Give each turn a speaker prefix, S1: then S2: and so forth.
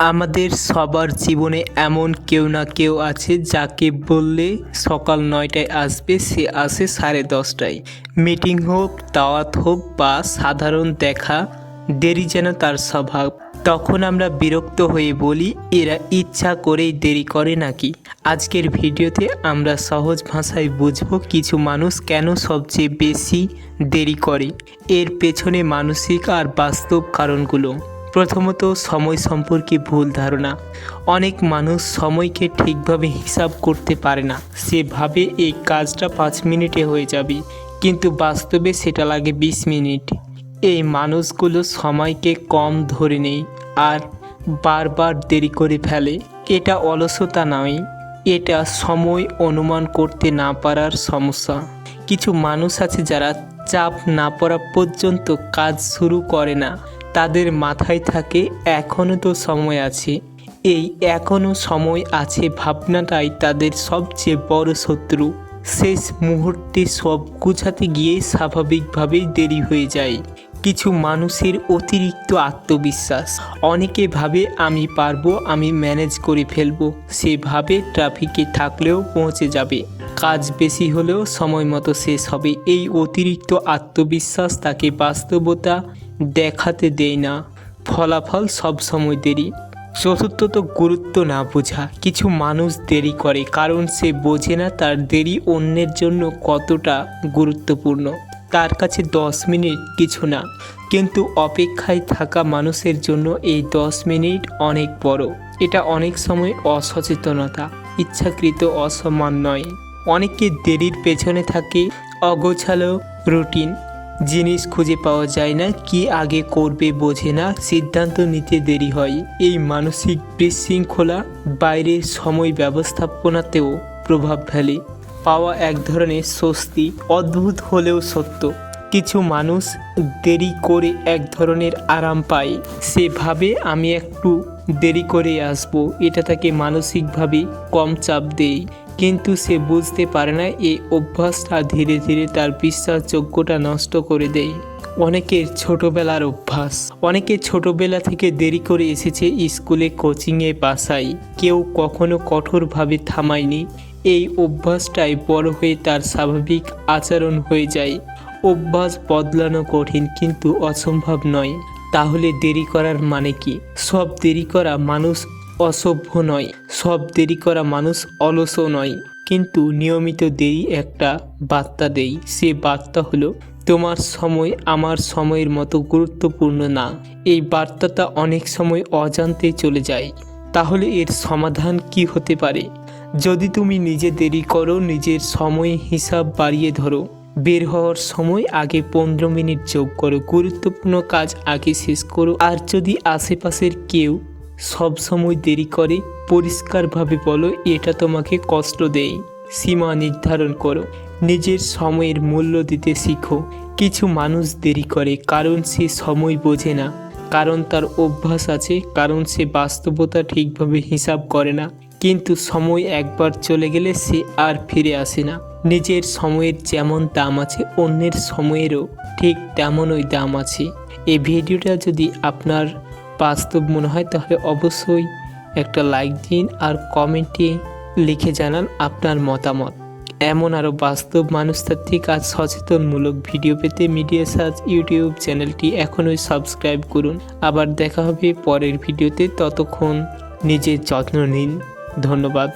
S1: আমাদের সবার জীবনে এমন কেউ না কেউ আছে যাকে বললে সকাল ৯টায় আসবে, সে আসে 10:30টায়। মিটিং হোক, দাওয়াত হোক বা সাধারণ দেখা, দেরি যেন তার স্বভাব। তখন আমরা বিরক্ত হয়ে বলি, এরা ইচ্ছা করেই দেরি করে নাকি। আজকের ভিডিওতে আমরা সহজ ভাষায় বুঝবো কিছু মানুষ কেন সবচেয়ে বেশি দেরি করে, এর পেছনে মানসিক আর বাস্তব কারণগুলো। প্রথমত, সময় সম্পর্কে ভুল ধারণা। অনেক মানুষ সময়কে ঠিকভাবে হিসাব করতে পারে না। সে ভাবে এই কাজটা 5 মিনিটে হয়ে যাবে, কিন্তু বাস্তবে সেটা লাগে 20 মিনিট। এই মানুষগুলো সময়কে কম ধরে নেয় আর বারবার দেরি করে ফেলে। এটা অলসতা নয়, এটা সময় অনুমান করতে না পারার সমস্যা। কিছু মানুষ আছে যারা চাপ না পড়া পর্যন্ত কাজ শুরু করে না। তাদের মাথায় থাকে এখনও তো সময় আছে। এই এখনও সময় আছে ভাবনাটাই তাদের সবচেয়ে বড় শত্রু। শেষ মুহূর্তে সব গুছাতে গিয়ে স্বাভাবিকভাবেই দেরি হয়ে যায়। কিছু মানুষের অতিরিক্ত আত্মবিশ্বাস। অনেকে ভাবে আমি পারবো, আমি ম্যানেজ করে ফেলবো। সে ভাবে ট্রাফিকে থাকলেও পৌঁছে যাবে, কাজ বেশি হলেও সময় মতো শেষ হবে। এই অতিরিক্ত আত্মবিশ্বাস তাকে বাস্তবতা দেখাতে দেয় না, ফলাফল সবসময় দেরি। চতুর্থত, গুরুত্ব না বোঝা। কিছু মানুষ দেরি করে কারণ সে বোঝে না তার দেরি অন্যের জন্য কতটা গুরুত্বপূর্ণ। তার কাছে 10 মিনিট কিছু না, কিন্তু অপেক্ষায় থাকা মানুষের জন্য এই 10 মিনিট অনেক বড়। এটা অনেক সময় অসচেতনতা, ইচ্ছাকৃত অসম্মান নয়। অনেকে দেরির পেছনে থাকে অগোছালো রুটিন, জিনিস খুঁজে পাওয়া যায় না, কি আগে করবে বোঝে না, সিদ্ধান্ত নিতে দেরি হয়। এই মানসিক বিশৃঙ্খলা বাইরের সময় ব্যবস্থাপনাতেও প্রভাব ফেলে। পাওয়া এক ধরনের স্বস্তি, অদ্ভুত হলেও সত্য। কিছু মানুষ দেরি করে এক ধরনের আরাম পায়। সে ভাবে আমি একটু দেরি করে আসব, এটা তাকে মানসিকভাবে কম চাপ দেয়। কিন্তু সে বুঝতে পারে না এই অভ্যাসটা ধীরে ধীরে তার বিশ্বাসযোগ্যতা নষ্ট করে দেয়। অনেকের ছোটবেলার অভ্যাস। অনেকে ছোটবেলা থেকে দেরি করে এসেছে, স্কুলে, কোচিংয়ে, বাসায়। কেউ কখনো কঠোরভাবে থামায়নি। এই অভ্যাসটাই বড় হয়ে তার স্বাভাবিক আচরণ হয়ে যায়। অভ্যাস বদলানো কঠিন কিন্তু অসম্ভব নয়। তাহলে দেরি করার মানে কি? সব দেরি করা মানুষ অসভ্য নয়, সব দেরি করা মানুষ অলসও নয়, কিন্তু নিয়মিত দেরি একটা বার্তা দেয়। সে বার্তা হলো, তোমার সময় আমার সময়ের মতো গুরুত্বপূর্ণ না। এই বার্তাটা অনেক সময় অজান্তেই চলে যায়। তাহলে এর সমাধান কি হতে পারে? যদি তুমি নিজে দেরি করো, নিজের সময় হিসাব বাড়িয়ে ধরো। বের হওয়ার সময় আগে 15 মিনিট যোগ করো, গুরুত্বপূর্ণ কাজ আগে শেষ করো। আর যদি আশেপাশের কেউ সব সময় দেরি করে, পরিষ্কারভাবে বলো এটা তোমাকে কষ্ট দেয়। সীমা নির্ধারণ করো, নিজের সময়ের মূল্য দিতে শিখো। কিছু মানুষ দেরি করে কারণ সে সময় বোঝে না, কারণ তার অভ্যাস আছে, কারণ সে বাস্তবতা ঠিকভাবে হিসাব করে না। কিন্তু সময় একবার চলে গেলে সে আর ফিরে আসে না। নিজের সময়ের যেমন দাম আছে, অন্যের সময়েরও ঠিক তেমনই দাম আছে। এই ভিডিওটা যদি আপনার বাস্তব মনে হয় তাহলে অবশ্যই একটা লাইক দিন আর কমেন্টে লিখে জানান আপনার মতামত। এমন আরও বাস্তব মানুষতাত্ত্বিক আর সচেতনমূলক ভিডিও পেতে মিডিয়া সার্চ ইউটিউব চ্যানেলটি এখনই সাবস্ক্রাইব করুন। আবার দেখা হবে পরের ভিডিওতে, ততক্ষণ নিজের যত্ন নিন। ধন্যবাদ।